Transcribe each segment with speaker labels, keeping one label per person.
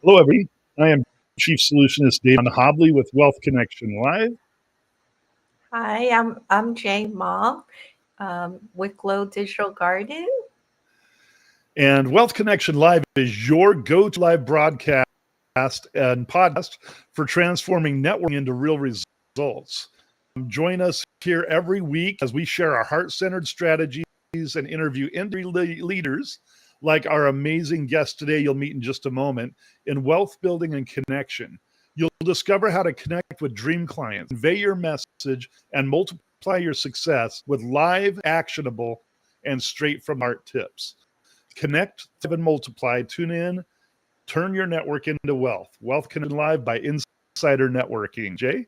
Speaker 1: Hello, everybody. I am Chief Solutionist David Hobley with Wealth Connection Live.
Speaker 2: Hi, I'm Jay Ma with Glow Digital Garden.
Speaker 1: And Wealth Connection Live is your go-to live broadcast and podcast for transforming networking into real results. Join us here every week as we share our heart-centered strategies and interview industry leaders like our amazing guest today you'll meet in just a moment in wealth building and connection. You'll discover how to connect with dream clients, convey your message, and multiply your success with live, actionable, and straight from heart tips. Connect, and multiply. Tune in. Turn your network into wealth. Wealth Connection Live by Insider Networking. Jay?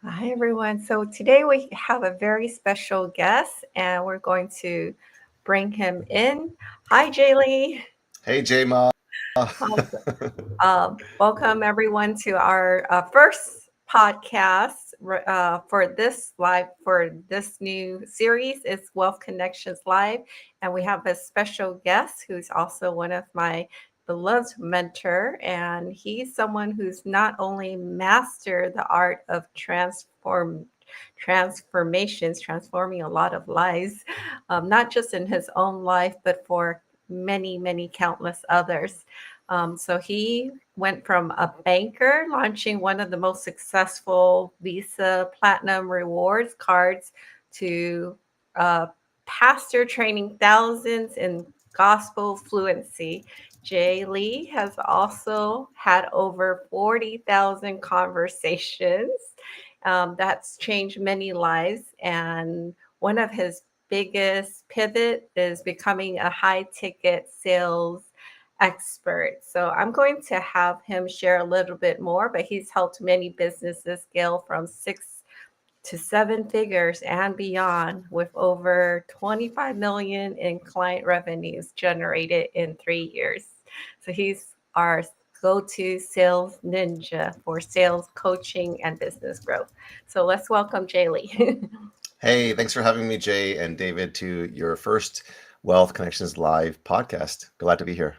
Speaker 2: Hi, everyone. So today we have a very special guest, and we're going to bring him in. Hi, Jay Lee.
Speaker 3: Hey, Jay Ma.
Speaker 2: Welcome, everyone, to our first podcast for this new series. It's Wealth Connections Live, and we have a special guest who's also one of my beloved mentor, and he's someone who's not only mastered the art of transforming a lot of lives, not just in his own life, but for many countless others. So he went from a banker launching one of the most successful Visa Platinum Rewards cards to a pastor training thousands in gospel fluency. Jay Lee has also had over 40,000 conversations. That's changed many lives. And one of his biggest pivot is becoming a high ticket sales expert. So I'm going to have him share a little bit more, but he's helped many businesses scale from 6 to 7 figures and beyond, with over 25 million in client revenues generated in 3 years. So he's our go-to sales ninja for sales coaching and business growth. So let's welcome Jay Lee.
Speaker 3: Hey, thanks for having me, Jay and David, to your first Wealth Connections Live podcast. Glad to be here.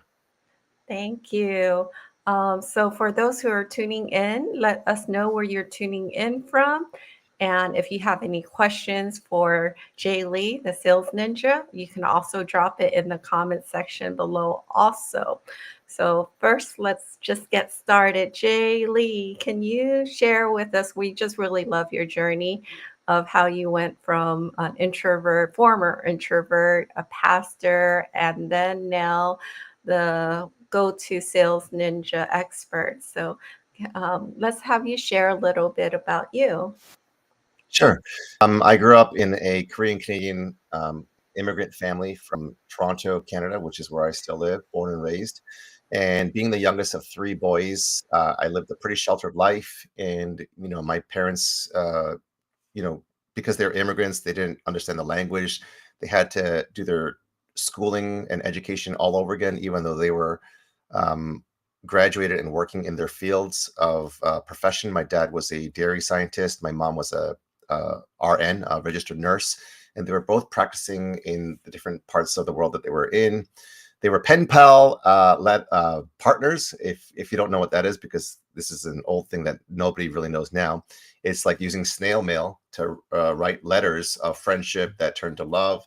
Speaker 2: Thank you. So for those who are tuning in, let us know where you're tuning in from. And if you have any questions for Jay Lee, the sales ninja, you can also drop it in the comment section below also. So first, let's just get started. Jay Lee, can you share with us? We just really love your journey of how you went from an introvert, former introvert, a pastor, and then now the go-to sales ninja expert. So let's have you share a little bit about you.
Speaker 3: Sure. I grew up in a Korean Canadian immigrant family from Toronto, Canada, which is where I still live, born and raised. And being the youngest of 3 boys, I lived a pretty sheltered life. And, my parents, because they're immigrants, they didn't understand the language. They had to do their schooling and education all over again, even though they were graduated and working in their fields of profession. My dad was a dairy scientist. My mom was a RN, a registered nurse, and they were both practicing in the different parts of the world that they were in. They were pen pal partners, if you don't know what that is, because this is an old thing that nobody really knows now. It's like using snail mail to write letters of friendship that turned to love.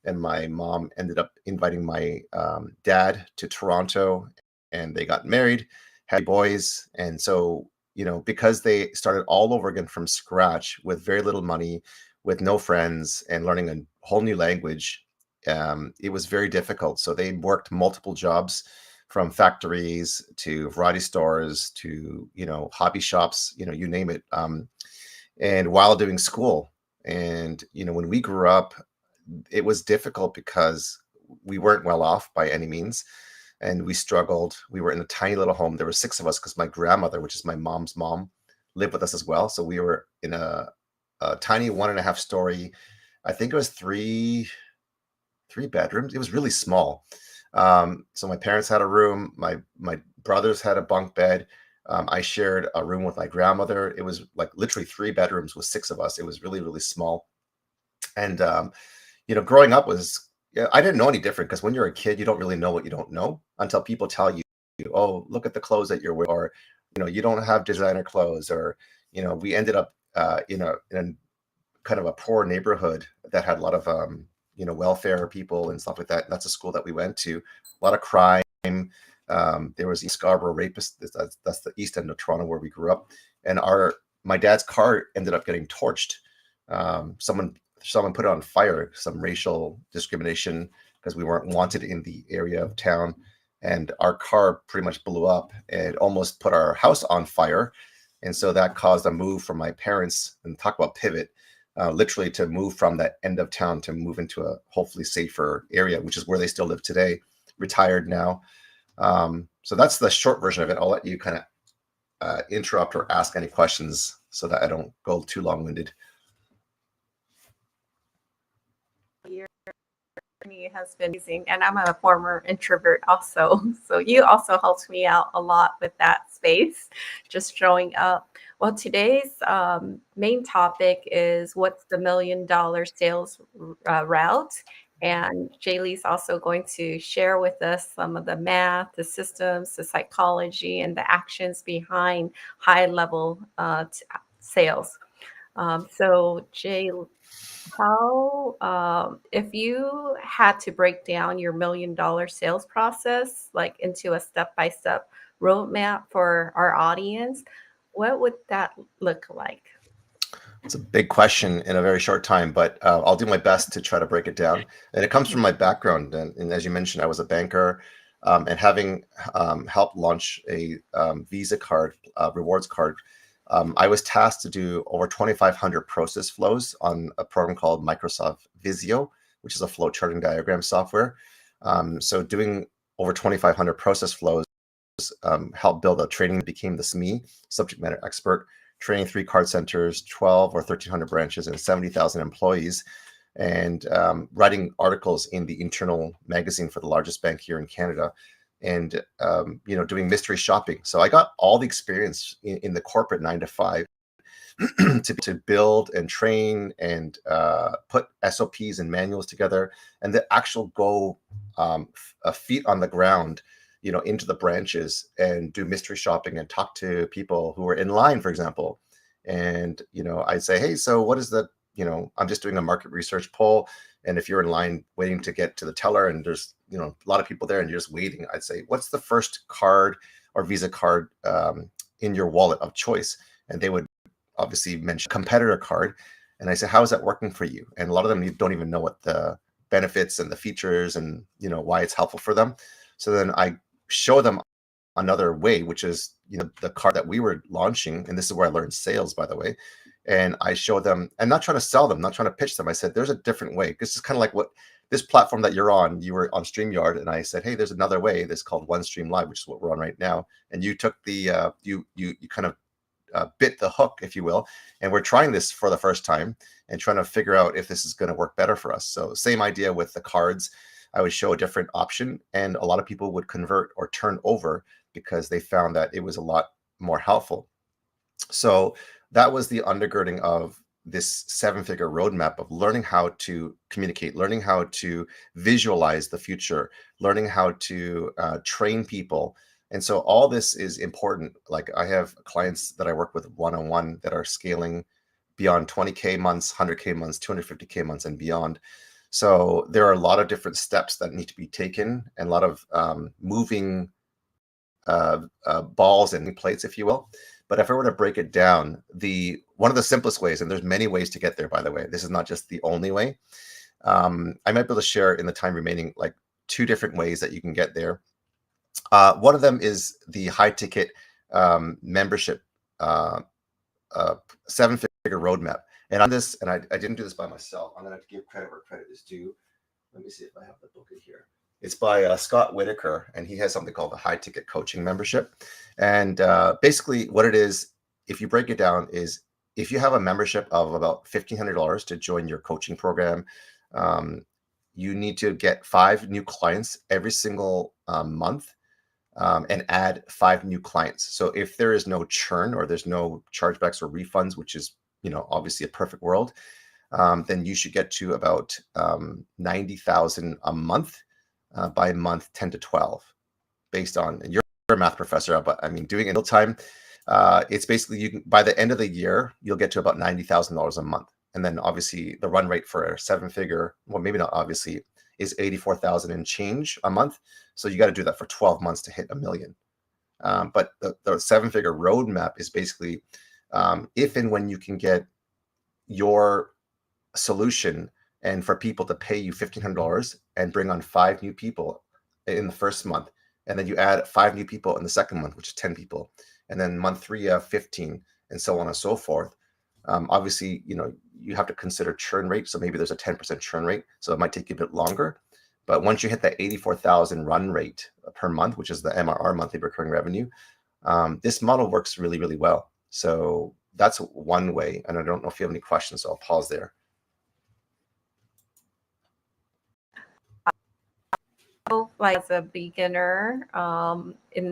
Speaker 3: And my mom ended up inviting my dad to Toronto, and they got married, had boys. And so, because they started all over again from scratch with very little money, with no friends, and learning a whole new language, it was very difficult. So they worked multiple jobs, from factories to variety stores to, hobby shops, you name it. And while doing school. And, when we grew up, it was difficult because we weren't well off by any means. And we struggled. We were in a tiny little home. There were 6 of us because my grandmother, which is my mom's mom, lived with us as well. So we were in a tiny 1.5 story, I think it was three bedrooms. It was really small. So my parents had a room. My brothers had a bunk bed. I shared a room with my grandmother. It was like literally 3 bedrooms with 6 of us. It was really, really small. And, growing up was, I didn't know any different, because when you're a kid, you don't really know what you don't know until people tell you oh, look at the clothes that you're wearing, or, you don't have designer clothes, or, we ended up, in a kind of a poor neighborhood that had a lot of, welfare people and stuff like that. That's a school that we went to. A lot of crime. There was Scarborough rapist. That's the east end of Toronto where we grew up. And my dad's car ended up getting torched. Someone put it on fire, some racial discrimination, because we weren't wanted in the area of town. And our car pretty much blew up and almost put our house on fire. And so that caused a move from my parents, and talk about pivot, literally to move from that end of town to move into a hopefully safer area, which is where they still live today, retired now. So that's the short version of it. I'll let you kind of interrupt or ask any questions so that I don't go too long-winded.
Speaker 2: Your journey has been amazing, and I'm a former introvert also, so you also helped me out a lot with that space, just showing up. Well, today's main topic is what's the $1 million sales route. And Jaylee's also going to share with us some of the math, the systems, the psychology, and the actions behind high-level sales. So, Jay, how, if you had to break down your $1 million sales process, like into a step-by-step roadmap for our audience, what would that look like?
Speaker 3: It's a big question in a very short time, but I'll do my best to try to break it down. And it comes from my background. And as you mentioned, I was a banker, and having helped launch a Visa card, rewards card, I was tasked to do over 2,500 process flows on a program called Microsoft Visio, which is a flow charting diagram software. So doing over 2,500 process flows helped build a training that became the SME, subject matter expert, training 3 card centers, 12 or 1,300 branches, and 70,000 employees, and writing articles in the internal magazine for the largest bank here in Canada, and doing mystery shopping. So I got all the experience in the corporate 9 to 5 to build and train and put SOPs and manuals together, and the actual go feet on the ground, into the branches and do mystery shopping and talk to people who were in line, for example. And, I'd say, hey, so what is I'm just doing a market research poll. And if you're in line waiting to get to the teller and there's, a lot of people there and you're just waiting, I'd say, what's the first card or Visa card in your wallet of choice? And they would obviously mention competitor card. And I said, how is that working for you? And a lot of them don't even know what the benefits and the features and, why it's helpful for them. So then I show them another way, which is, the card that we were launching. And this is where I learned sales, by the way. And I show them, I'm not trying to sell them, not trying to pitch them. I said, there's a different way. This is kind of like what this platform that you're on, you were on StreamYard. And I said, hey, there's another way. This is called OneStream Live, which is what we're on right now. And you took the, you kind of bit the hook, if you will. And we're trying this for the first time and trying to figure out if this is going to work better for us. So same idea with the cards. I would show a different option, and a lot of people would convert or turn over because they found that it was a lot more helpful. So that was the undergirding of this 7-figure roadmap of learning how to communicate, learning how to visualize the future, learning how to train people. And so all this is important. Like I have clients that I work with one-on-one that are scaling beyond 20K months, 100K months, 250K months and beyond. So there are a lot of different steps that need to be taken and a lot of moving balls and plates, if you will. But if I were to break it down, one of the simplest ways, and there's many ways to get there, by the way, this is not just the only way. I might be able to share in the time remaining, like 2 different ways that you can get there. One of them is the high ticket membership 7-figure roadmap. And on this, and I didn't do this by myself. I'm going to have to give credit where credit is due. Let me see if I have the book in here. It's by Scott Whitaker, and he has something called the high ticket coaching membership. And basically what it is, if you break it down, is if you have a membership of about $1,500 to join your coaching program, you need to get 5 new clients every single month and add 5 new clients. So if there is no churn or there's no chargebacks or refunds, which is obviously a perfect world, then you should get to about 90,000 a month by month 10 to 12, based on, and you're a math professor, but I mean, doing it in real time, it's basically you can, by the end of the year, you'll get to about $90,000 a month. And then obviously the run rate for a 7-figure, well, maybe not obviously, is 84,000 and change a month. So you got to do that for 12 months to hit $1 million. But the 7-figure roadmap is basically if and when you can get your solution and for people to pay you $1,500 and bring on 5 new people in the first month, and then you add 5 new people in the second month, which is 10 people, and then month 3 you have 15, and so on and so forth. Obviously, you have to consider churn rate. So maybe there's a 10% churn rate, so it might take you a bit longer. But once you hit that 84,000 run rate per month, which is the MRR, monthly recurring revenue, this model works really, really well. So that's one way. And I don't know if you have any questions, so I'll pause there.
Speaker 2: Like as a beginner in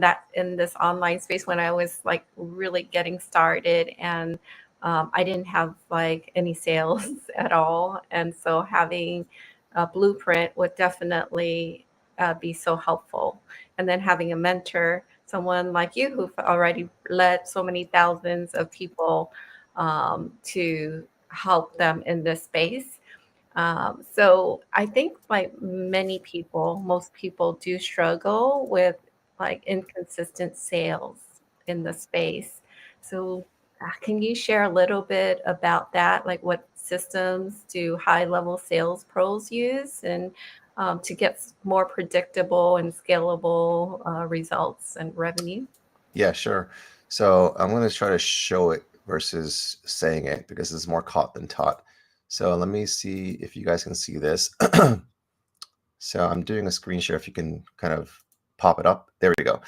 Speaker 2: this online space, when I was like really getting started, and I didn't have like any sales at all, and so having a blueprint would definitely be so helpful. And then having a mentor, someone like you who've already led so many thousands of people to help them in this space. So I think like most people do struggle with like inconsistent sales in the space. So can you share a little bit about that? Like what systems do high-level sales pros use and to get more predictable and scalable results and revenue?
Speaker 3: Yeah, sure. So I'm going to try to show it versus saying it because it's more caught than taught. So let me see if you guys can see this. So I'm doing a screen share. If you can kind of pop it up. There we go.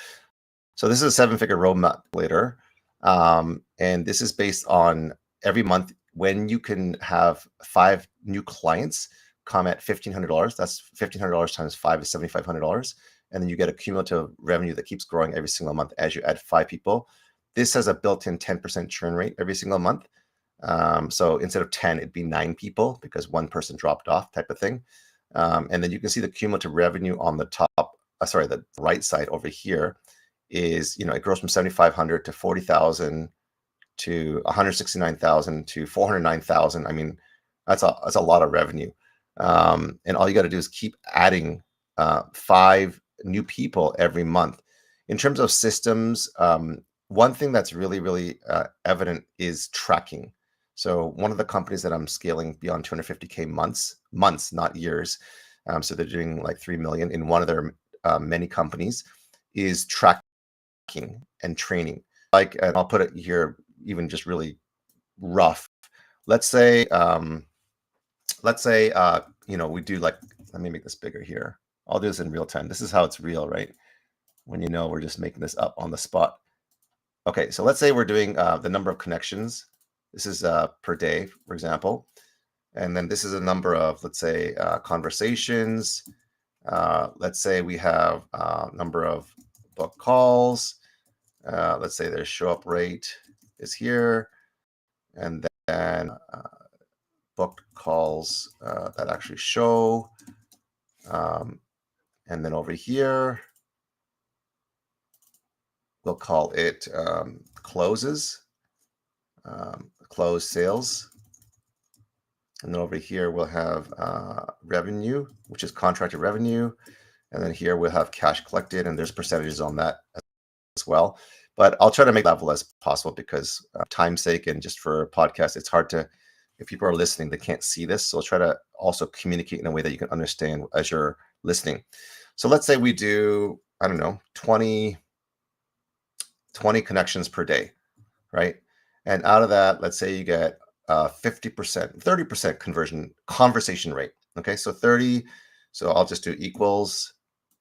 Speaker 3: So this is a 7-figure roadmap later. And this is based on every month when you can have 5 new clients come at $1,500. That's $1,500 times 5 is $7,500. And then you get a cumulative revenue that keeps growing every single month as you add 5 people. This has a built-in 10% churn rate every single month. So instead of 10, it'd be 9 people because one person dropped off type of thing. And then you can see the cumulative revenue on the top, the right side over here is, it grows from 7,500 to 40,000 to 169,000 to 409,000. I mean, that's a lot of revenue. And all you got to do is keep adding 5 new people every month. In terms of systems, one thing that's really, really evident is tracking. So one of the companies that I'm scaling beyond 250K months, not years. So they're doing like 3 million in one of their many companies is tracking and training. And I'll put it here, even just really rough. Let's say, we do like, let me make this bigger here. I'll do this in real time. This is how it's real, right? When we're just making this up on the spot. Okay, so let's say we're doing the number of connections. This is per day, for example. And then this is a number of, let's say, conversations. Let's say we have a number of book calls. Let's say their show up rate is here. And then booked calls that actually show. And then over here, we'll call it closes, closed sales. And then over here, we'll have revenue, which is contracted revenue. And then here we'll have cash collected, and there's percentages on that as well. But I'll try to make it level as possible because time's sake and just for a podcast, it's hard to, if people are listening, they can't see this. So I'll try to also communicate in a way that you can understand as you're listening. So let's say we do, 20 connections per day, right? And out of that, let's say you get 50%, 30% conversation rate. Okay, so 30, so I'll just do equals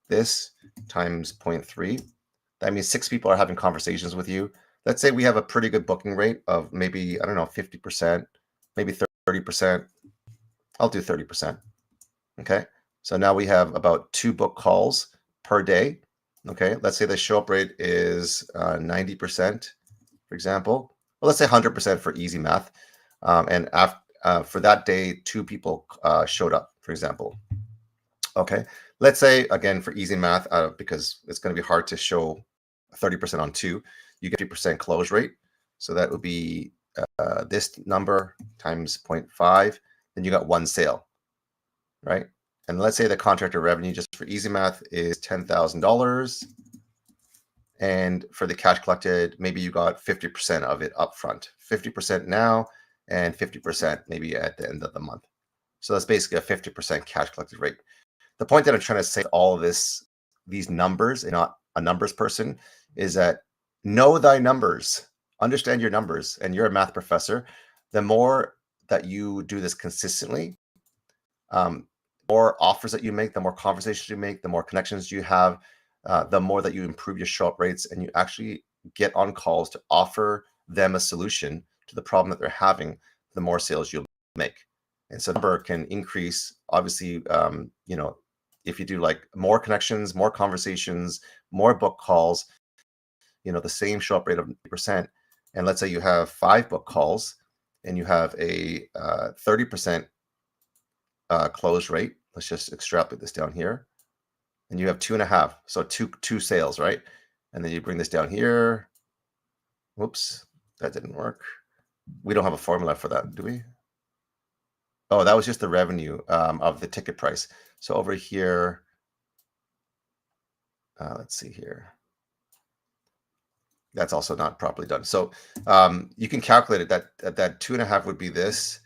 Speaker 3: this times 0.3. That means 6 people are having conversations with you. Let's say we have a pretty good booking rate of maybe, 50%, maybe 30%. I'll do 30%. Okay, so now we have about 2 book calls per day. Okay, let's say the show up rate is 90%, for example. Well, let's say 100% for easy math. And for that day, 2 people showed up, for example. Okay, let's say, again, for easy math, because it's going to be hard to show 30% on 2, you get 50% close rate. So that would be this number times 0.5, then you got 1 sale, right? And let's say the contractor revenue, just for easy math, is $10,000. And for the cash collected, maybe you got 50% of it upfront, 50% now, and 50% maybe at the end of the month. So that's basically a 50% cash collected rate. The point that I'm trying to say all of these numbers, and not a numbers person, is that know thy numbers, understand your numbers, and you're a math professor. The more that you do this consistently, more offers that you make, the more conversations you make, the more connections you have, the more that you improve your show up rates, and you actually get on calls to offer them a solution to the problem that they're having, the more sales you'll make. And so the number can increase, obviously, if you do like more connections, more conversations, more book calls, the same show up rate of 90%. And let's say you have 5 book calls and you have a 30% close rate. Let's just extrapolate this down here. And you have 2.5, so two sales, right? And then you bring this down here. Whoops, that didn't work. We don't have a formula for that, do we? Oh, that was just the revenue of the ticket price. So over here, let's see here. That's also not properly done. So you can calculate it that 2.5 would be this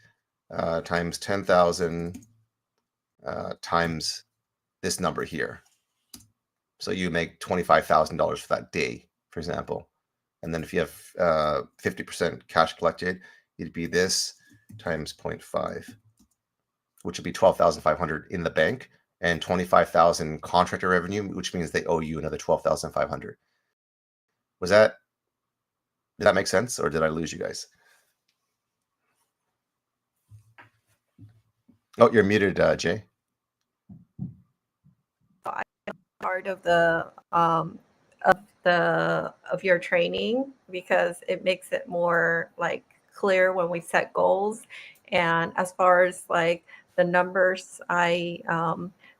Speaker 3: times 10,000 times this number here. So you make $25,000 for that day, for example. And then if you have 50% cash collected, it'd be this times 0.5, which would be 12,500 in the bank, and 25,000 contractor revenue, which means they owe you another 12,500. Did that make sense, or did I lose you guys? Oh, you're muted, Jay.
Speaker 2: Part of your training, because it makes it more like clear when we set goals. And as far as like the numbers, I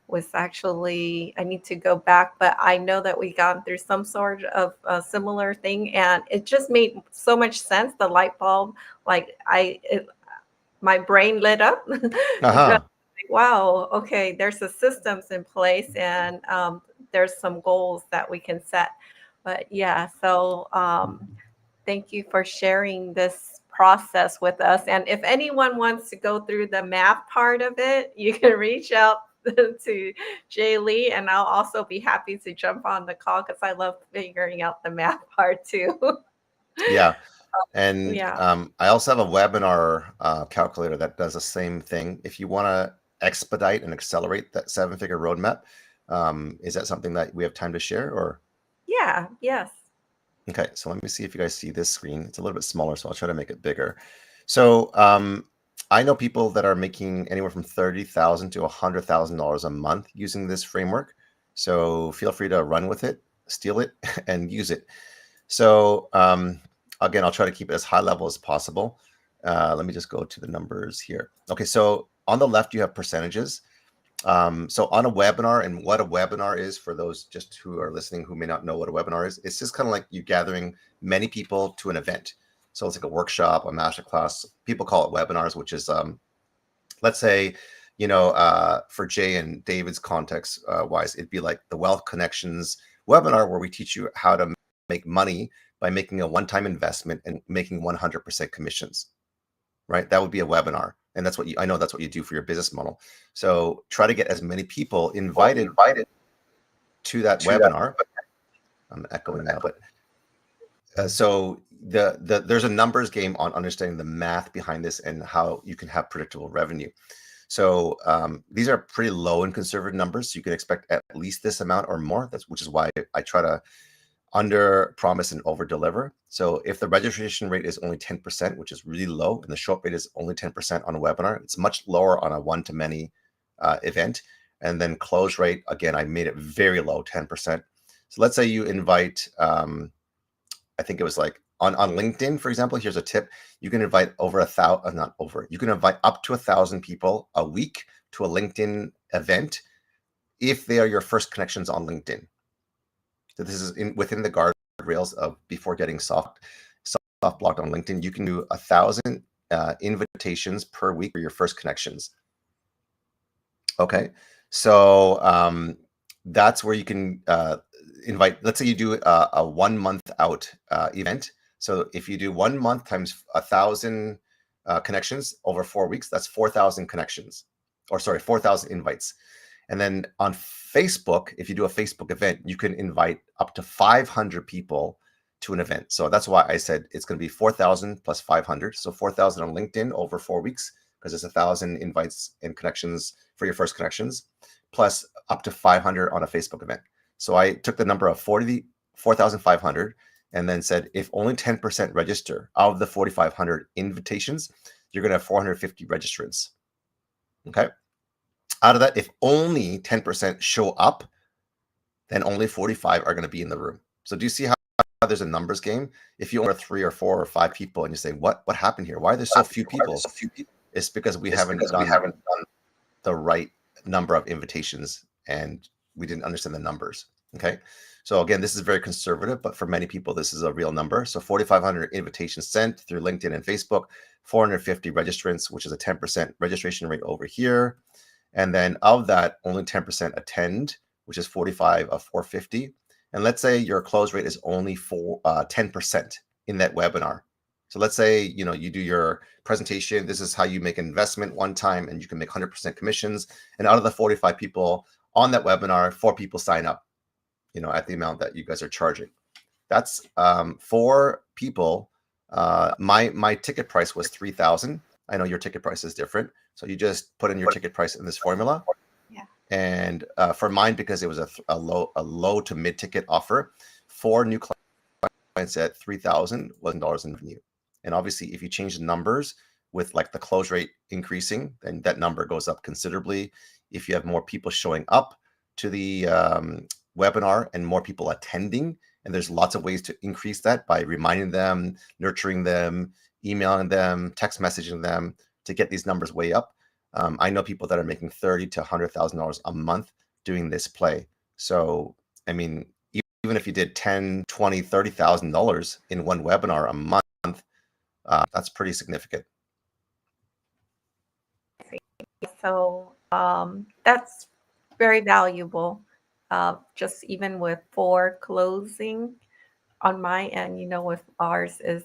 Speaker 2: need to go back, but I know that we got through some sort of a similar thing, and it just made so much sense. The light bulb, my brain lit up.
Speaker 3: Uh-huh.
Speaker 2: Wow, okay, there's the systems in place, and there's some goals that we can set. But yeah, so thank you for sharing this process with us. And if anyone wants to go through the math part of it, you can reach out to Jay Lee, and I'll also be happy to jump on the call because I love figuring out the math part too.
Speaker 3: Yeah. And
Speaker 2: Yeah.
Speaker 3: I also have a webinar calculator that does the same thing. If you want to expedite and accelerate that 7-figure roadmap, is that something that we have time to share, or?
Speaker 2: Yeah. Yes.
Speaker 3: Okay, so let me see if you guys see this screen. It's a little bit smaller, so I'll try to make it bigger. So I know people that are making anywhere from $30,000 to $100,000 a month using this framework. So feel free to run with it, steal it, and use it. So again, I'll try to keep it as high level as possible. Let me just go to the numbers here. Okay, so on the left, you have percentages. So on a webinar, and what a webinar is for those just who are listening who may not know what a webinar is, it's just kind of like you gathering many people to an event. So it's like a workshop, a masterclass. People call it webinars, which is, let's say, for Jay and David's context wise, it'd be like the Wealth Connections webinar, where we teach you how to make money by making a one-time investment and making 100% commissions, right? That would be a webinar. And that's what I know that's what you do for your business model. So try to get as many people invited to that webinar. I'm echoing now, but so there's a numbers game on understanding the math behind this and how you can have predictable revenue. So these are pretty low and conservative numbers. So you can expect at least this amount or more. Which is why I try to under promise and over deliver. So if the registration rate is only 10%, which is really low, and the show up rate is only 10% on a webinar, it's much lower on a one-to-many event. And then close rate, again, I made it very low, 10%. So let's say you invite, I think it was like on LinkedIn, for example, here's a tip. You can invite you can invite up to 1,000 people a week to a LinkedIn event if they are your first connections on LinkedIn. So this is within the rails of before getting soft blocked on LinkedIn. You can do 1,000 invitations per week for your first connections. Okay, so that's where you can invite. Let's say you do a 1 month out event. So if you do 1 month times 1,000 connections over 4 weeks, that's 4,000 connections, or sorry, 4,000 invites. And then on Facebook, if you do a Facebook event, you can invite up to 500 people to an event. So that's why I said it's going to be 4,000 plus 500. So 4,000 on LinkedIn over 4 weeks, because it's 1,000 invites and connections for your first connections, plus up to 500 on a Facebook event. So I took the number of 4,500 and then said, if only 10% register out of the 4,500 invitations, you're going to have 450 registrants. Okay. Out of that, if only 10% show up, then only 45 are going to be in the room. So do you see how there's a numbers game? If you only have 3 or 4 or 5 people and you say, what happened here? Why are there so few people? It's because we haven't done the right number of invitations and we didn't understand the numbers. Okay. So again, this is very conservative, but for many people, this is a real number. So 4,500 invitations sent through LinkedIn and Facebook, 450 registrants, which is a 10% registration rate over here. And then of that, only 10% attend, which is 45 of 450. And let's say your close rate is only 10% in that webinar. So let's say, you do your presentation. This is how you make an investment one time and you can make 100% commissions. And out of the 45 people on that webinar, 4 people sign up, at the amount that you guys are charging. That's 4 people. My ticket price was 3,000. I know your ticket price is different. So you just put in your ticket price in this formula.
Speaker 2: Yeah.
Speaker 3: And for mine, because it was a low to mid ticket offer, 4 new clients at $3,000 in revenue. And obviously, if you change the numbers with like the close rate increasing, then that number goes up considerably. If you have more people showing up to the webinar and more people attending, and there's lots of ways to increase that by reminding them, nurturing them, emailing them, text messaging them to get these numbers way up. I know people that are making $30,000 to $100,000 a month doing this play. So, I mean, even if you did $10,000, $20,000, $30,000 in one webinar a month, that's pretty significant.
Speaker 2: So that's very valuable. Just even with 4 closing on my end, with ours is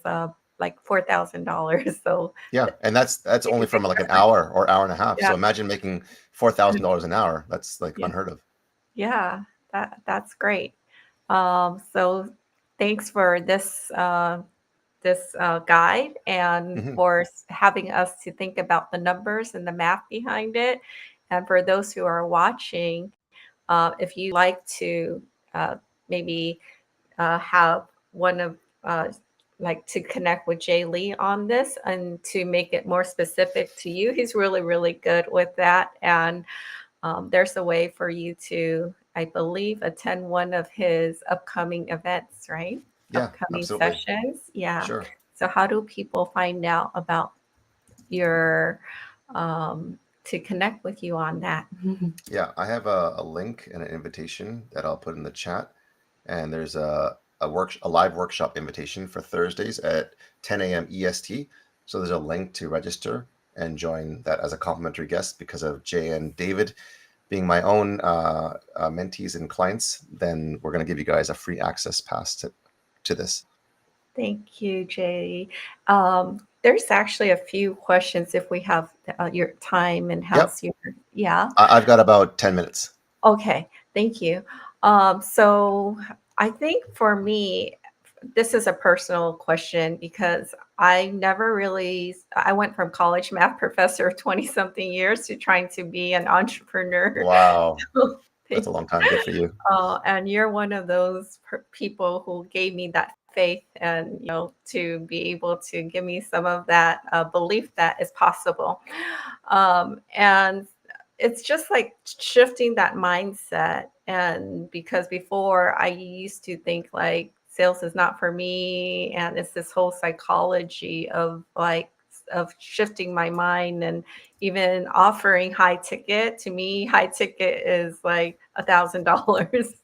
Speaker 2: like $4,000. So
Speaker 3: yeah, and that's only from like an hour or hour and a half. Yeah. So imagine making $4,000 an hour. That's like unheard of.
Speaker 2: Yeah, that's great. So thanks for this guide and for having us to think about the numbers and the math behind it. And for those who are watching, if you like to maybe have one of like to connect with Jay Lee on this and to make it more specific to you, he's really, really good with that. And there's a way for you to, I believe, attend one of his upcoming events, right?
Speaker 3: Yeah,
Speaker 2: upcoming
Speaker 3: absolutely.
Speaker 2: Sessions. Yeah.
Speaker 3: Sure.
Speaker 2: So how do people find out about your to connect with you on that?
Speaker 3: Yeah, I have a link and an invitation that I'll put in the chat. And there's a live workshop invitation for Thursdays at 10 a.m. EST. So there's a link to register and join that as a complimentary guest. Because of Jay and David being my own mentees and clients, then we're going to give you guys a free access pass to this.
Speaker 2: Thank you, Jay. There's actually a few questions if we have your time and how's your, yeah.
Speaker 3: I've got about 10 minutes.
Speaker 2: Okay, thank you. So I think for me, this is a personal question because I went from college math professor of 20 something years to trying to be an entrepreneur.
Speaker 3: Wow. That's a long time. Good for you.
Speaker 2: And you're one of those people who gave me that faith and, to be able to give me some of that belief that is possible. And it's just like shifting that mindset. And because before I used to think like sales is not for me. And it's this whole psychology of like of shifting my mind and even offering high ticket. To me, high ticket is like $1,000.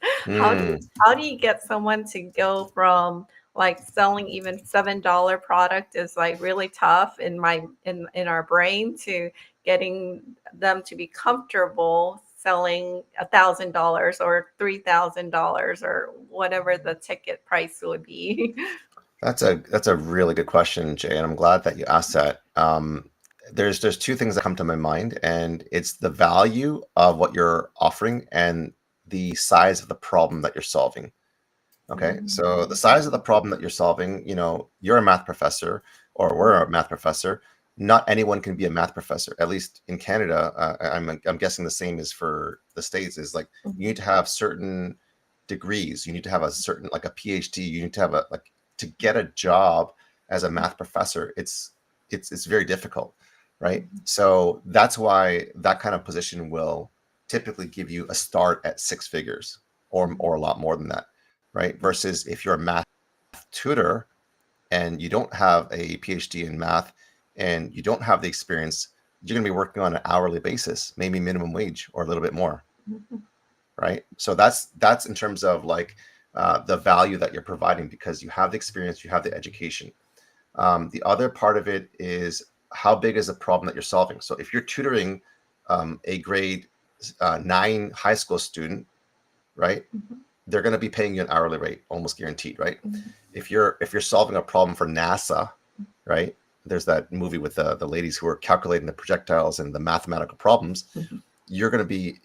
Speaker 2: How do you get someone to go from like selling even $7 product is like really tough in our brain to getting them to be comfortable selling $1,000 or $3,000 or whatever the ticket price would be?
Speaker 3: That's a really good question, Jay, and I'm glad that you asked that. There's two things that come to my mind, and it's the value of what you're offering and the size of the problem that you're solving. Okay, so the size of the problem that you're solving, you're a math professor, or we're a math professor. Not anyone can be a math professor. At least in Canada, I'm guessing the same is for the States. Is like you need to have certain degrees. You need to have a certain, like a PhD. You need to have to get a job as a math professor. It's very difficult, right? So that's why that kind of position will typically give you a start at 6 figures or a lot more than that, right? Versus if you're a math tutor and you don't have a PhD in math and you don't have the experience, you're going to be working on an hourly basis, maybe minimum wage or a little bit more, right? So that's in terms of like the value that you're providing, because you have the experience, you have the education. The other part of it is how big is the problem that you're solving. So if you're tutoring a grade 9 high school student, right? They're going to be paying you an hourly rate, almost guaranteed, right? If you're solving a problem for NASA, right? There's that movie with the ladies who are calculating the projectiles and the mathematical problems. You're going to be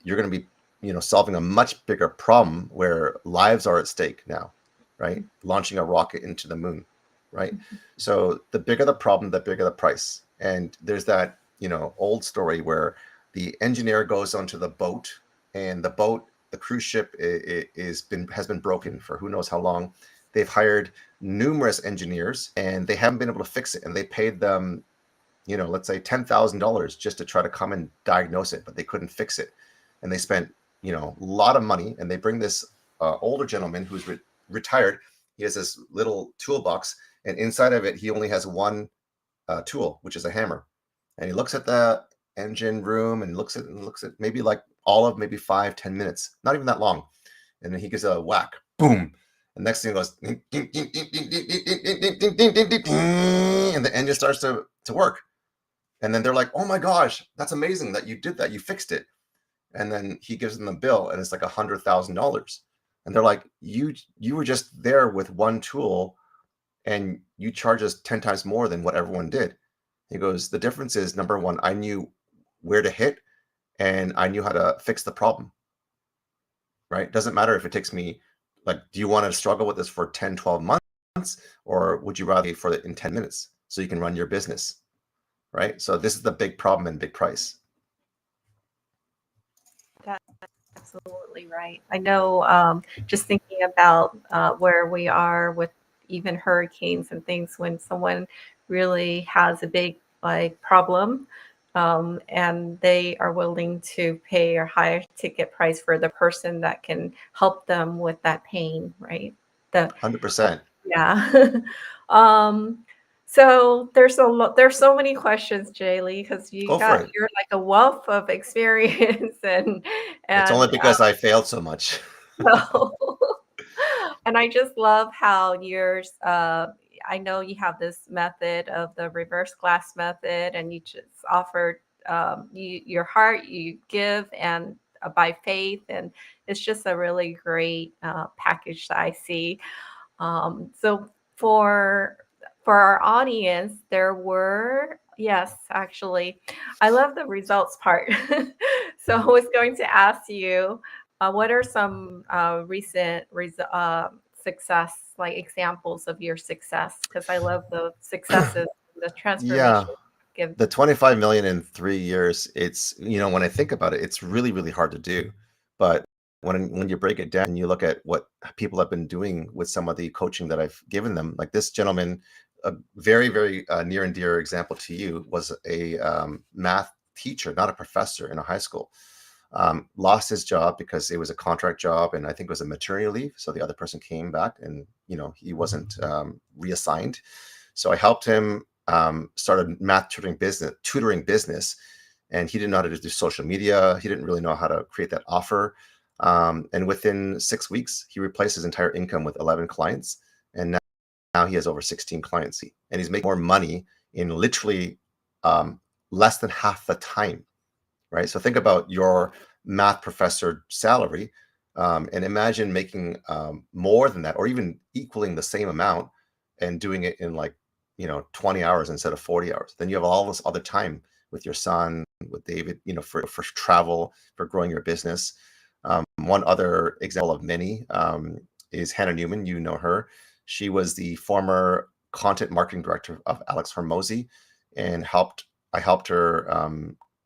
Speaker 3: solving a much bigger problem where lives are at stake now, right? Launching a rocket into the moon, right? So the bigger the problem, the bigger the price. And there's that old story where the engineer goes onto the boat, and the cruise ship has been broken for who knows how long. They've hired numerous engineers and they haven't been able to fix it. And they paid them, let's say $10,000 just to try to come and diagnose it, but they couldn't fix it. And they spent, a lot of money. And they bring this older gentleman who's retired. He has this little toolbox, and inside of it, he only has one tool, which is a hammer. And he looks at the engine room and looks at maybe like all of maybe 5-10 minutes, not even that long. And then he gives a whack, boom. And next thing it goes, and the engine starts to work. And then they're like, oh my gosh, that's amazing that you did that. You fixed it. And then he gives them the bill and it's like $100,000. And they're like, you were just there with one tool and you charge us 10 times more than what everyone did. He goes, the difference is, number one, I knew where to hit and I knew how to fix the problem, right? Doesn't matter if it takes me, do you want to struggle with this for 10, 12 months, or would you rather for it in 10 minutes so you can run your business, right? So this is the big problem and big price.
Speaker 2: That's absolutely right. I know, just thinking about where we are with even hurricanes and things, when someone really has a big problem, and they are willing to pay a higher ticket price for the person that can help them with that pain, right?
Speaker 3: 100%.
Speaker 2: Yeah. So there's so many questions, Jaylee, because you're like a wealth of experience, and
Speaker 3: it's only because I failed so much.
Speaker 2: So, and I just love how yours. I know you have this method of the reverse glass method, and you just offered your heart, you give, and by faith, and it's just a really great package that I see. So for our audience, there were, yes, actually, I love the results part. So I was going to ask you, what are some recent success, like examples of your success? Because I love the successes, the transformation.
Speaker 3: Yeah, the 25 million in 3 years. It's, when I think about it, it's really, really hard to do. But when you break it down and you look at what people have been doing with some of the coaching that I've given them, like this gentleman, a very, very near and dear example to you, was a math teacher, not a professor, in a high school. Lost his job because it was a contract job, and I think it was a maternity leave. So the other person came back, and he wasn't reassigned. So I helped him started math tutoring business, and he didn't know how to do social media. He didn't really know how to create that offer. And within 6 weeks, he replaced his entire income with 11 clients. And now he has over 16 clients, and he's making more money in literally less than half the time, right? So think about your math professor salary, and imagine making more than that, or even equaling the same amount, and doing it in like 20 hours instead of 40 hours. Then you have all this other time with your son, with David, for travel, for growing your business. One other example of many is Hannah Newman. You know her. She was the former content marketing director of Alex Hormozy, and I helped her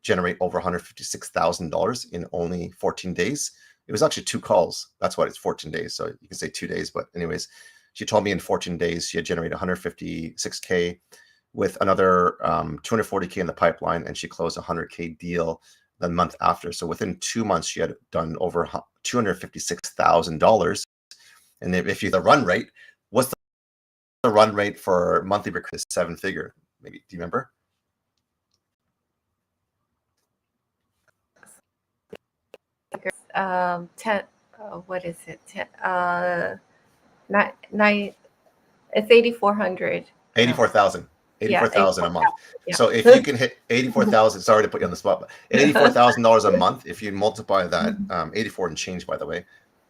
Speaker 3: generate over $156,000 in only 14 days. It was actually 2 calls. That's why it's 14 days. So you can say 2 days, but anyways, she told me in 14 days she had generated $156K with another $240K in the pipeline, and she closed a $100K deal the month after. So within 2 months, she had done over $256,000. And if you the run rate, what's the run rate for monthly recruit? 7-figure, maybe. Do you remember?
Speaker 2: What is it? It's 8,400.
Speaker 3: 84,000. 84,000 a month.
Speaker 2: Yeah.
Speaker 3: So if you can hit 84,000, sorry to put you on the spot, but $84,000 a month, if you multiply that, 84 and change, by the way,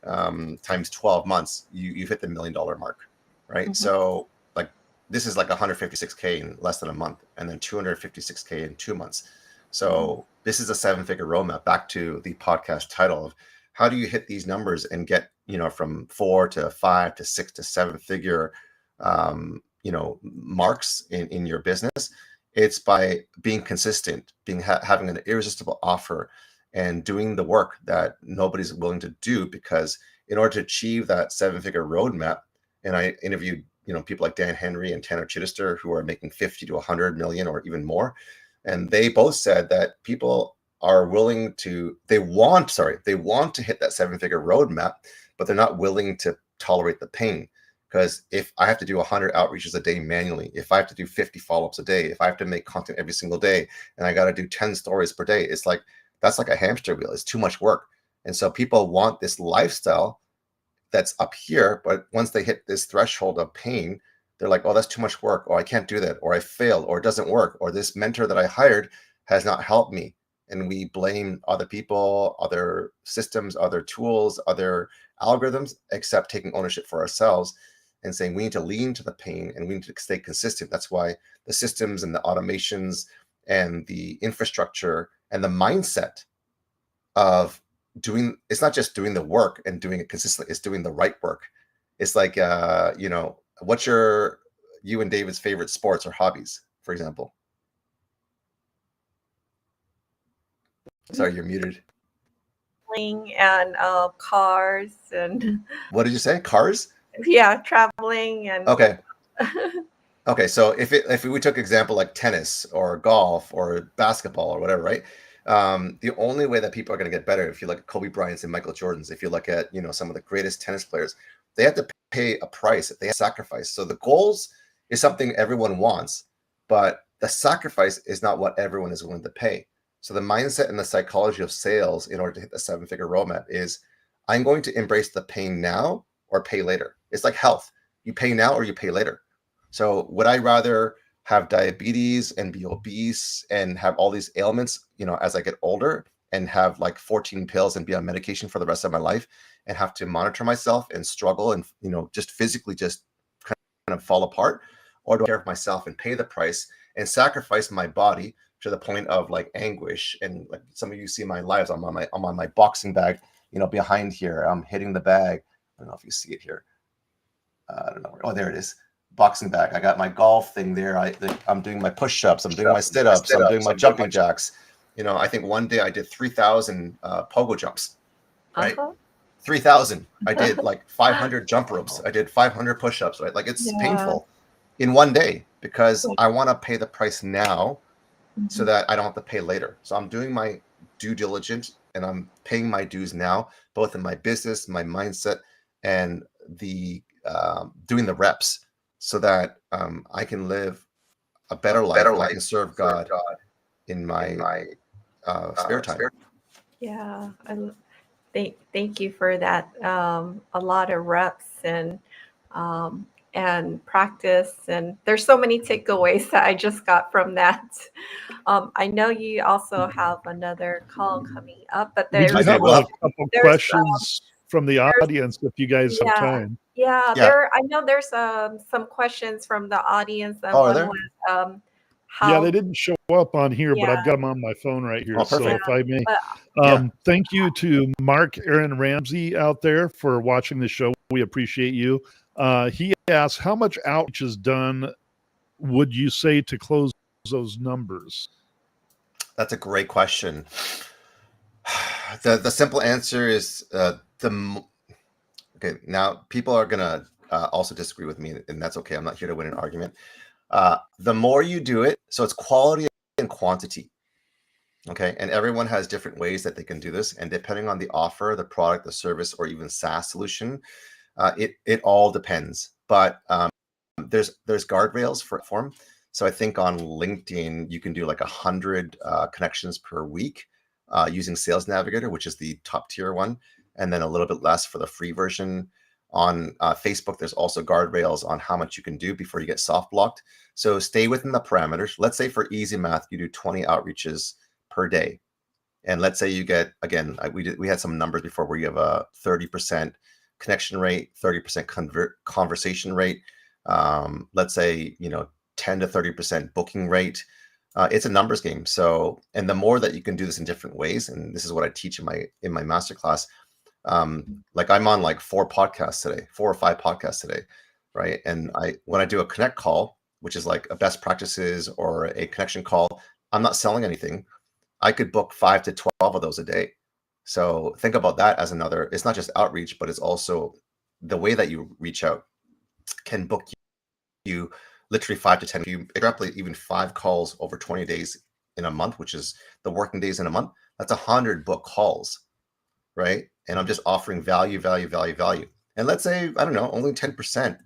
Speaker 3: times 12 months, you've hit the $1 million mark, right? Mm-hmm. So like this is like 156K in less than a month, and then 256K in 2 months. So this is a 7-figure roadmap. Back to the podcast title of how do you hit these numbers and get from 4 to 5 to 6 to 7-figure marks in your business. It's by being consistent, having an irresistible offer, and doing the work that nobody's willing to do. Because in order to achieve that 7-figure roadmap, and I interviewed people like Dan Henry and Tanner Chittister, who are making 50 to 100 million or even more, and they both said that people are willing to, they want to hit that 7-figure roadmap, but they're not willing to tolerate the pain. Because if I have to do 100 outreaches a day manually, if I have to do 50 follow-ups a day, if I have to make content every single day, and I got to do 10 stories per day, it's like, that's like a hamster wheel. It's too much work. And so people want this lifestyle that's up here, but once they hit this threshold of pain, they're like, oh, that's too much work, or I can't do that, or I failed, or it doesn't work, or this mentor that I hired has not helped me. And we blame other people, other systems, other tools, other algorithms, except taking ownership for ourselves and saying we need to lean to the pain and we need to stay consistent. That's why the systems and the automations and the infrastructure and the mindset of doing, it's not just doing the work and doing it consistently, it's doing the right work. It's like, what's you and David's favorite sports or hobbies, for example? Sorry, you're muted.
Speaker 2: And cars and.
Speaker 3: What did you say? Cars?
Speaker 2: Yeah, traveling and.
Speaker 3: Okay. Okay, so if we took example like tennis or golf or basketball or whatever, right? The only way that people are going to get better, if you look at Kobe Bryant's and Michael Jordan's, if you look at some of the greatest tennis players, they have to pay a price. They have to sacrifice. So the goals is something everyone wants, but the sacrifice is not what everyone is willing to pay. So the mindset and the psychology of sales in order to hit the 7-figure roadmap is, I'm going to embrace the pain now or pay later. It's like health. You pay now or you pay later. So would I rather have diabetes and be obese and have all these ailments, as I get older, and have like 14 pills and be on medication for the rest of my life and have to monitor myself and struggle and, just physically just kind of fall apart? Or do I care of myself and pay the price and sacrifice my body to the point of like anguish? And like some of you see my lives, I'm on my boxing bag, behind here, I'm hitting the bag. I don't know if you see it here. I don't know. Oh, there it is. Boxing bag. I got my golf thing there. I'm doing my push-ups. I'm doing my sit-ups. I'm doing my jumping jacks. I think one day I did 3,000 pogo jumps, right? 3,000. I did like 500 jump ropes. I did 500 push-ups, right? Like it's painful in one day because I want to pay the price now so that I don't have to pay later. So I'm doing my due diligence and I'm paying my dues now, both in my business, my mindset, and the doing the reps, so that I can live a better life, and I can serve God in my spare time.
Speaker 2: Yeah, thank you for that. A lot of reps and practice, and there's so many takeaways that I just got from that. I know you also have another call coming up, but
Speaker 1: We do
Speaker 2: there's
Speaker 1: have a couple
Speaker 2: there's
Speaker 1: questions from the audience if you guys have time.
Speaker 2: yeah.
Speaker 3: Yeah.
Speaker 2: I know there's some questions from the audience, and
Speaker 3: Oh, are
Speaker 2: one
Speaker 3: there?
Speaker 2: was
Speaker 1: Yeah,
Speaker 2: how
Speaker 1: they didn't show up on here, but
Speaker 2: Yeah.
Speaker 1: I've got them on my phone right here.
Speaker 3: Oh,
Speaker 1: So
Speaker 3: perfect.
Speaker 1: if I may,
Speaker 2: but
Speaker 1: thank you to Mark Aaron Ramsey out there for watching the show. We appreciate you. He asked, how much outreach is done, would you say, to close those numbers?
Speaker 3: That's a great question. The simple answer is okay. Now people are gonna also disagree with me, and that's okay. I'm not here to win an argument. The more you do it, so it's quality and quantity. Okay, and everyone has different ways that they can do this, and depending on the offer, the product, the service, or even SaaS solution, it all depends. But there's guardrails for form. So I think on LinkedIn you can do like 100 connections per week using Sales Navigator, which is the top tier one, and then a little bit less for the free version. On Facebook, there's also guardrails on how much you can do before you get soft blocked. So stay within the parameters. Let's say for easy math, you do 20 outreaches per day. And let's say you get, again, we had some numbers before where you have a 30% connection rate, 30% conversation rate. Let's say, 10 to 30% booking rate. It's a numbers game. So, and the more that you can do this in different ways, and this is what I teach in my masterclass. Like I'm on like 4 or 5 podcasts today, right? And when I do a connect call, which is like a best practices or a connection call, I'm not selling anything. I could book 5 to 12 of those a day. So think about that as another, it's not just outreach, but it's also the way that you reach out can book you literally 5 to 10. If you extrapolate even 5 calls over 20 days in a month, which is the working days in a month, that's 100 book calls, right? And I'm just offering value. And let's say, I don't know, only 10%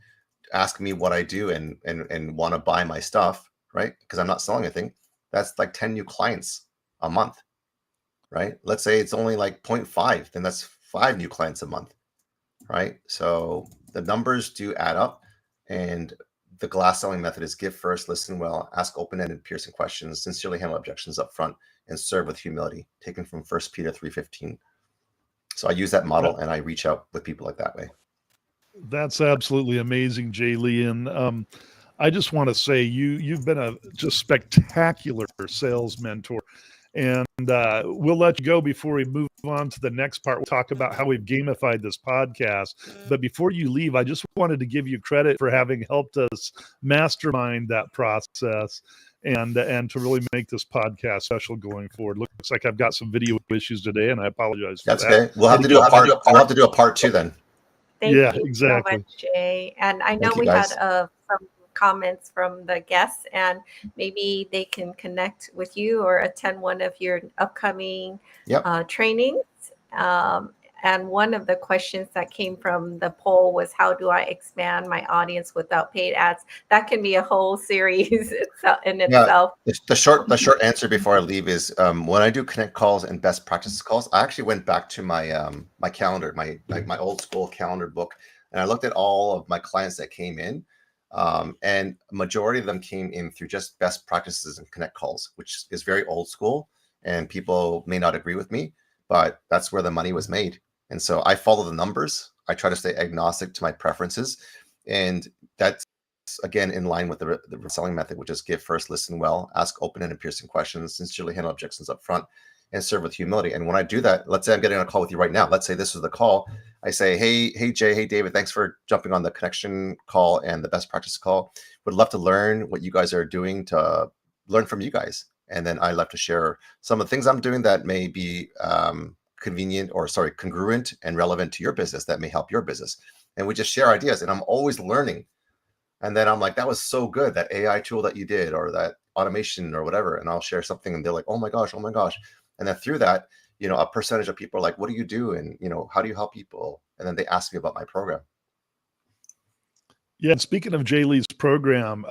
Speaker 3: ask me what I do and want to buy my stuff, right? Because I'm not selling anything. That's like 10 new clients a month, right? Let's say it's only like 0.5, then that's 5 new clients a month, right? So the numbers do add up, and the glass selling method is give first, listen well, ask open-ended, piercing questions, sincerely handle objections up front, and serve with humility, taken from 1 Peter 3:15. So I use that model and I reach out with people like that way.
Speaker 1: That's absolutely amazing, Jay Lee. And I just want to say you've been a just spectacular sales mentor. And we'll let you go before we move on to the next part. We'll talk about how we've gamified this podcast. But before you leave, I just wanted to give you credit for having helped us mastermind that process and to really make this podcast special going forward. Looks like I've got some video issues today, and I apologize for
Speaker 3: That's
Speaker 1: that.
Speaker 3: okay. We'll have to do a part. We'll have to do a part 2 then.
Speaker 2: Thank
Speaker 1: Yeah,
Speaker 2: you
Speaker 1: exactly.
Speaker 2: so much, Jay. And I know
Speaker 3: Thank you,
Speaker 2: we had
Speaker 3: guys.
Speaker 2: some comments from the guests, and maybe they can connect with you or attend one of your upcoming
Speaker 3: Yep.
Speaker 2: trainings. And one of the questions that came from the poll was, how do I expand my audience without paid ads? That can be a whole series in itself.
Speaker 3: The short answer before I leave is when I do connect calls and best practices calls, I actually went back to my my calendar, my old school calendar book, and I looked at all of my clients that came in, and a majority of them came in through just best practices and connect calls, which is very old school, and people may not agree with me, but that's where the money was made. And so I follow the numbers. I try to stay agnostic to my preferences, and that's again in line with the selling method, which is give first, listen well, ask open-ended, piercing questions, sincerely handle objections up front, and serve with humility. And when I do that, let's say I'm getting on a call with you right now. Let's say this is the call. I say, hey Jay, hey David, thanks for jumping on the connection call and the best practice call. Would love to learn what you guys are doing, to learn from you guys. And then I love to share some of the things I'm doing that may be congruent and relevant to your business, that may help your business. And we just share ideas, and I'm always learning. And then I'm like, that was so good, that AI tool that you did, or that automation or whatever. And I'll share something and they're like, oh my gosh. And then through that, a percentage of people are like, what do you do? And, how do you help people? And then they ask me about my program.
Speaker 1: Yeah, and speaking of Jay Lee's program,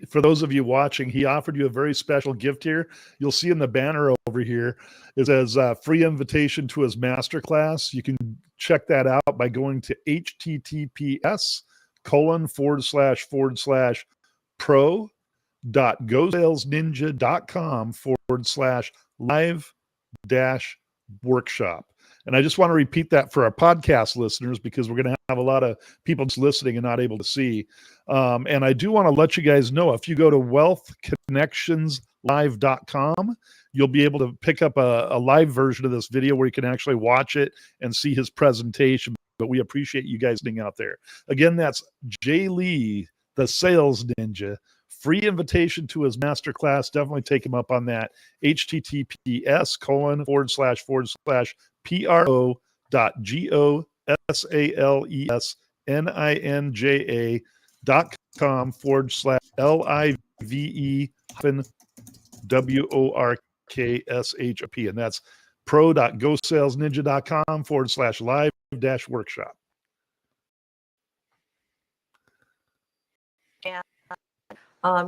Speaker 1: for those of you watching, he offered you a very special gift here. You'll see in the banner over here, it says free invitation to his masterclass. You can check that out by going to https://pro.gosalesninja.com/live-workshop. And I just want to repeat that for our podcast listeners, because we're going to have a lot of people just listening and not able to see. And I do want to let you guys know, if you go to wealthconnectionslive.com, you'll be able to pick up a live version of this video where you can actually watch it and see his presentation. But we appreciate you guys being out there. Again, that's Jay Lee, the Sales Ninja. Free invitation to his masterclass. Definitely take him up on that. https://pro.gosalesninja.com/live-workshop. And that's pro.gosalesninja.com/live-workshop.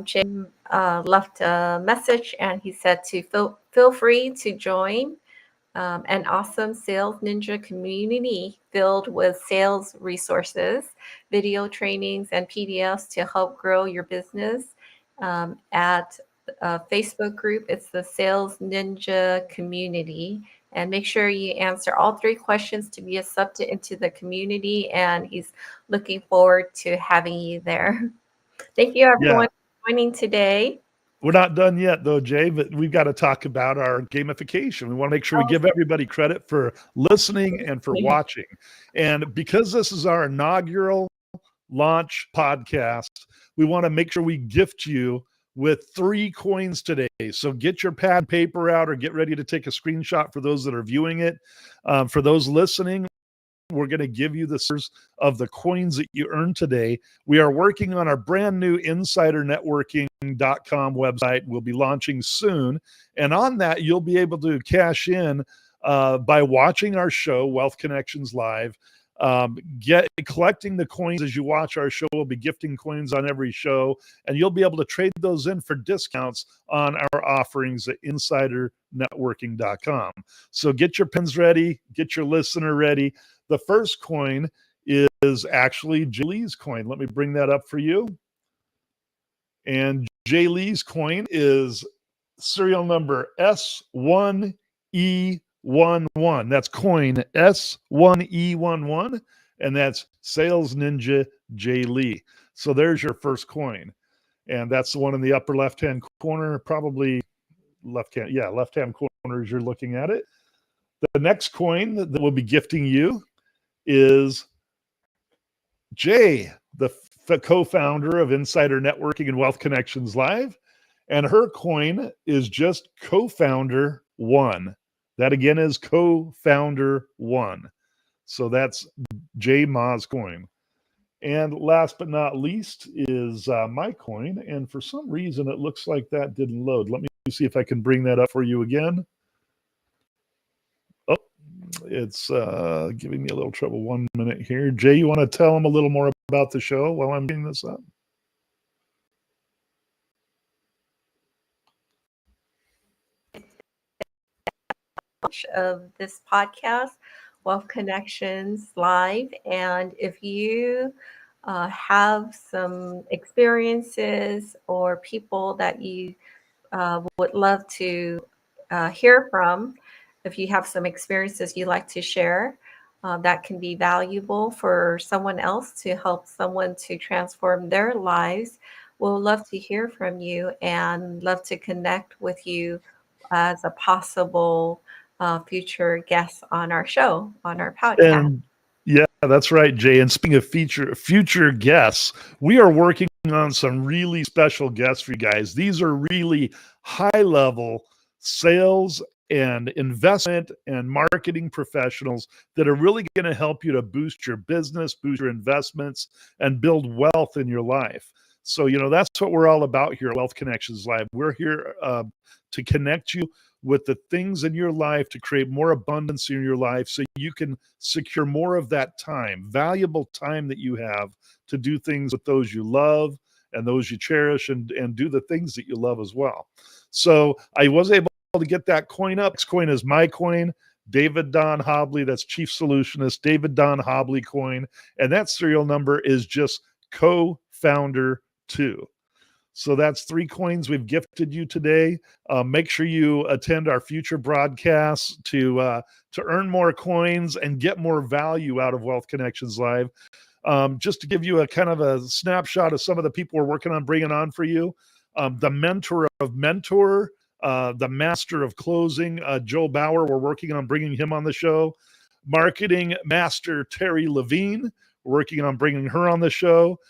Speaker 2: Jay left a message, and he said to feel free to join an awesome Sales Ninja community filled with sales resources, video trainings, and PDFs to help grow your business. At a Facebook group, it's the Sales Ninja community. And make sure you answer all 3 questions to be accepted into the community. And he's looking forward to having you there. Thank you, everyone, for joining today.
Speaker 1: We're not done yet, though, Jay, but we've got to talk about our gamification. We want to make sure we give everybody credit for listening and for watching. And because this is our inaugural launch podcast, we want to make sure we gift you with 3 coins today. So get your pad and paper out, or get ready to take a screenshot for those that are viewing it. For those listening, we're going to give you the source of the coins that you earned today. We are working on our brand new insidernetworking.com website. We'll be launching soon. And on that, you'll be able to cash in by watching our show, Wealth Connections Live. Collecting the coins as you watch our show. We'll be gifting coins on every show, and you'll be able to trade those in for discounts on our offerings at insidernetworking.com. So get your pens ready, get your listener ready. The first coin is actually Jay Lee's coin. Let me bring that up for you. And Jay Lee's coin is serial number S1E11. That's coin S1E11, and that's Sales Ninja Jay Lee. So there's your first coin, and that's the one in the upper left-hand corner, probably left-hand corner as you're looking at it. The next coin that we'll be gifting you is Jay, the co-founder of Insider Networking and Wealth Connections Live, and her coin is just Co-founder 1. That again is Co-founder 1. So that's Jay Ma's coin. And last but not least is my coin. And for some reason, it looks like that didn't load. Let me see if I can bring that up for you again. Oh, it's giving me a little trouble. 1 minute here. Jay, you want to tell them a little more about the show while I'm getting this up?
Speaker 2: Of this podcast, Wealth Connections Live. And if you have some experiences or people that you would love to hear from, if you have some experiences you'd like to share that can be valuable for someone else, to help someone to transform their lives, we'll love to hear from you and love to connect with you as a possible future guests on our show, on our podcast.
Speaker 1: And yeah, that's right, Jay. And speaking of future guests, we are working on some really special guests for you guys. These are really high-level sales and investment and marketing professionals that are really going to help you to boost your business, boost your investments, and build wealth in your life. So, that's what we're all about here at Wealth Connections Live. We're here to connect you with the things in your life to create more abundance in your life so you can secure more of that time, valuable time that you have to do things with those you love and those you cherish, and do the things that you love as well. So I was able to get that coin up. This coin is my coin, David Don Hobley. That's Chief Solutionist, David Don Hobley coin. And that serial number is just co-founder 2. So that's 3 coins we've gifted you today. Make sure you attend our future broadcasts to earn more coins and get more value out of Wealth Connections Live. Just to give you a kind of a snapshot of some of the people we're working on bringing on for you. The mentor of mentor, the master of closing, Joe Bauer, we're working on bringing him on the show. Marketing master Terry Levine, we're working on bringing her on the show.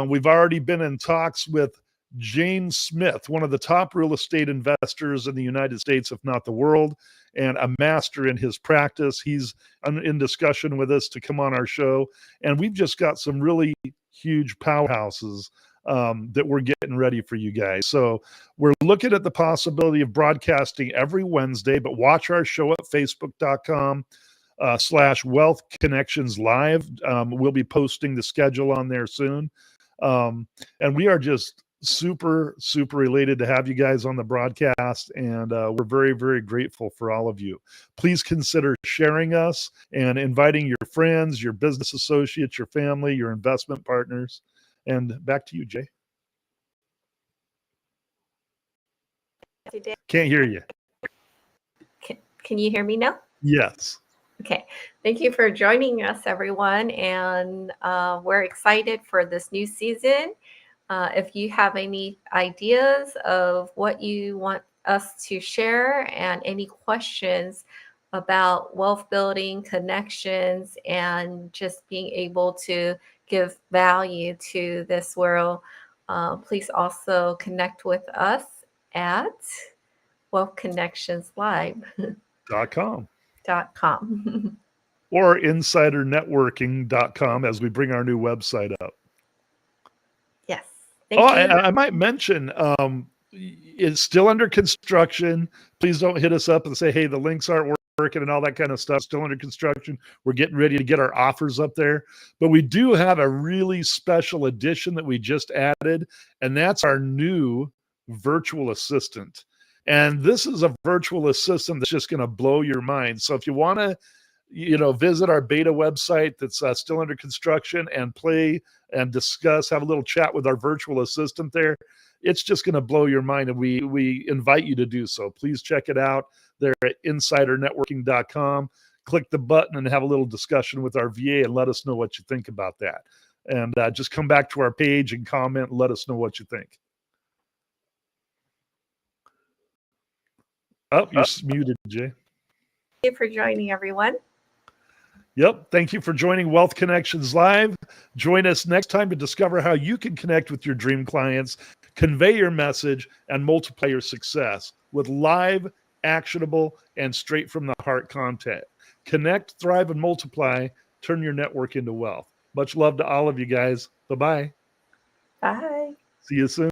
Speaker 1: We've already been in talks with James Smith, one of the top real estate investors in the United States, if not the world, and a master in his practice. He's in discussion with us to come on our show. And we've just got some really huge powerhouses that we're getting ready for you guys. So we're looking at the possibility of broadcasting every Wednesday, but watch our show at facebook.com /Wealth Connections Live. We'll be posting the schedule on there soon. And we are just super elated to have you guys on the broadcast, and we're very, very grateful for all of you. Please consider sharing us and inviting your friends, your business associates, your family, your investment partners. And back to you, Jay. Can't hear you.
Speaker 2: Can you hear me now?
Speaker 1: Yes.
Speaker 2: Okay. Thank you for joining us, everyone. And we're excited for this new season. If you have any ideas of what you want us to share and any questions about wealth building, connections, and just being able to give value to this world, please also connect with us at wealthconnectionslive.com.
Speaker 1: Or insidernetworking.com as we bring our new website up.
Speaker 2: Yes. Thank you.
Speaker 1: I might mention, it's still under construction. Please don't hit us up and say, hey, the links aren't working and all that kind of stuff. Still under construction. We're getting ready to get our offers up there. But we do have a really special addition that we just added, and that's our new virtual assistant. And this is a virtual assistant that's just going to blow your mind. So if you want to, visit our beta website that's still under construction and play and discuss, have a little chat with our virtual assistant there, it's just going to blow your mind. And we invite you to do so. Please check it out there at insidernetworking.com. Click the button and have a little discussion with our VA and let us know what you think about that. And just come back to our page and comment and let us know what you think. Oh, you're muted, Jay.
Speaker 2: Thank you for joining, everyone.
Speaker 1: Yep. Thank you for joining Wealth Connections Live. Join us next time to discover how you can connect with your dream clients, convey your message, and multiply your success with live, actionable, and straight from the heart content. Connect, thrive, and multiply. Turn your network into wealth. Much love to all of you guys. Bye-bye.
Speaker 2: Bye.
Speaker 1: See you soon.